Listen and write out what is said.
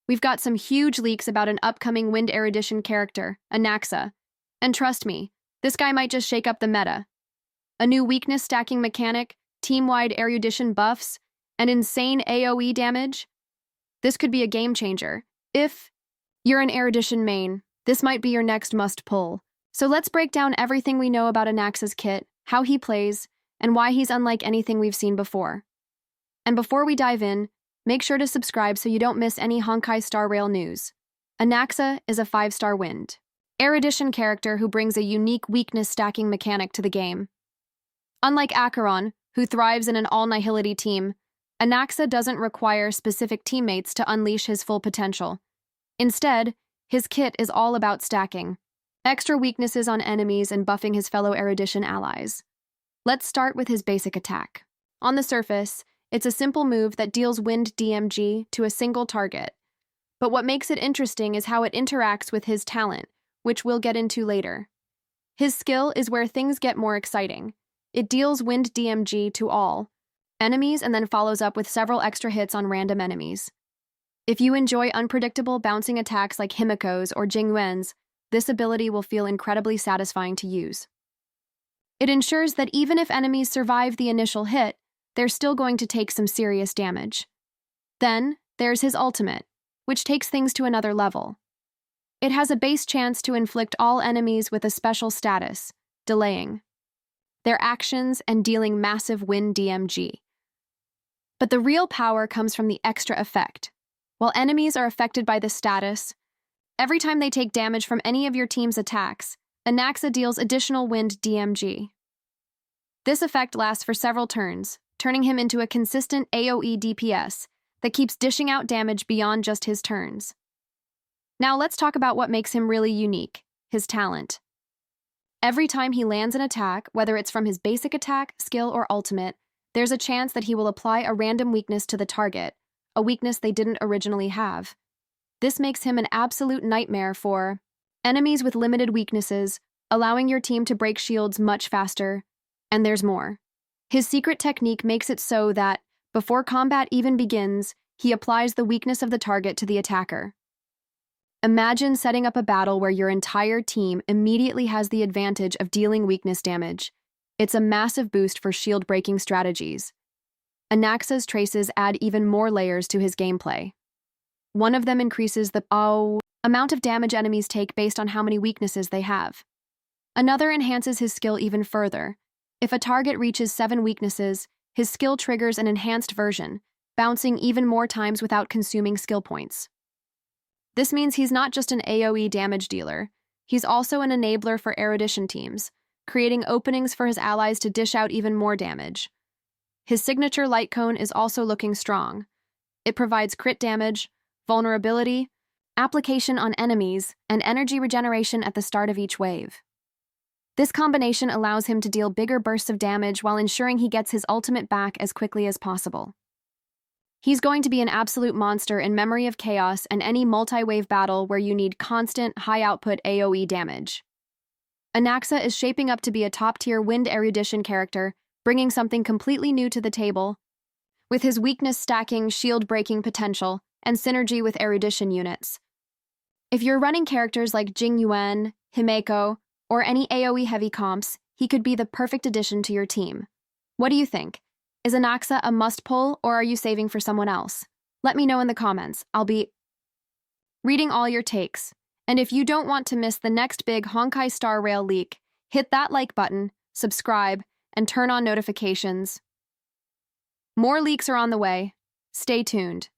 We've got some huge leaks about an upcoming Wind Erudition character, Anaxa. And trust me, this guy might just shake up the meta. A new weakness stacking mechanic, team-wide erudition buffs, and insane AoE damage? This could be a game changer. If you're an erudition main, this might be your next must-pull. So let's break down everything we know about Anaxa's kit, how he plays, and why he's unlike anything we've seen before. And before we dive in, make sure to subscribe so you don't miss any Honkai Star Rail news. Anaxa is a 5-star Wind Erudition character who brings a unique weakness stacking mechanic to the game. Unlike Acheron, who thrives in an all-nihility team, Anaxa doesn't require specific teammates to unleash his full potential. Instead, his kit is all about stacking extra weaknesses on enemies and buffing his fellow erudition allies. Let's start with his basic attack. On the surface, it's a simple move that deals Wind DMG to a single target. But what makes it interesting is how it interacts with his talent, which we'll get into later. His skill is where things get more exciting. It deals Wind DMG to all enemies and then follows up with several extra hits on random enemies. If you enjoy unpredictable bouncing attacks like Himiko's or Jingyuan's, this ability will feel incredibly satisfying to use. It ensures that even if enemies survive the initial hit, they're still going to take some serious damage. Then, there's his ultimate, which takes things to another level. It has a base chance to inflict all enemies with a special status, delaying their actions and dealing massive Wind DMG. But the real power comes from the extra effect. While enemies are affected by this status, every time they take damage from any of your team's attacks, Anaxa deals additional Wind DMG. This effect lasts for several turns, turning him into a consistent AoE DPS that keeps dishing out damage beyond just his turns. Now let's talk about what makes him really unique, his talent. Every time he lands an attack, whether it's from his basic attack, skill, or ultimate, there's a chance that he will apply a random weakness to the target, a weakness they didn't originally have. This makes him an absolute nightmare for enemies with limited weaknesses, allowing your team to break shields much faster. And there's more. His secret technique makes it so that, before combat even begins, he applies the weakness of the target to the attacker. Imagine setting up a battle where your entire team immediately has the advantage of dealing weakness damage. It's a massive boost for shield-breaking strategies. Anaxa's traces add even more layers to his gameplay. One of them increases the amount of damage enemies take based on how many weaknesses they have. Another enhances his skill even further. If a target reaches 7 weaknesses, his skill triggers an enhanced version, bouncing even more times without consuming skill points. This means he's not just an AoE damage dealer, he's also an enabler for erudition teams, creating openings for his allies to dish out even more damage. His signature light cone is also looking strong. It provides crit damage, vulnerability, application on enemies, and energy regeneration at the start of each wave. This combination allows him to deal bigger bursts of damage while ensuring he gets his ultimate back as quickly as possible. He's going to be an absolute monster in Memory of Chaos and any multi-wave battle where you need constant, high-output AoE damage. Anaxa is shaping up to be a top-tier Wind Erudition character, bringing something completely new to the table. With his weakness-stacking, shield-breaking potential, and synergy with erudition units. If you're running characters like Jingyuan, Himeko, or any AoE-heavy comps, he could be the perfect addition to your team. What do you think? Is Anaxa a must-pull, or are you saving for someone else? Let me know in the comments. I'll be reading all your takes. And if you don't want to miss the next big Honkai Star Rail leak, hit that like button, subscribe, and turn on notifications. More leaks are on the way. Stay tuned.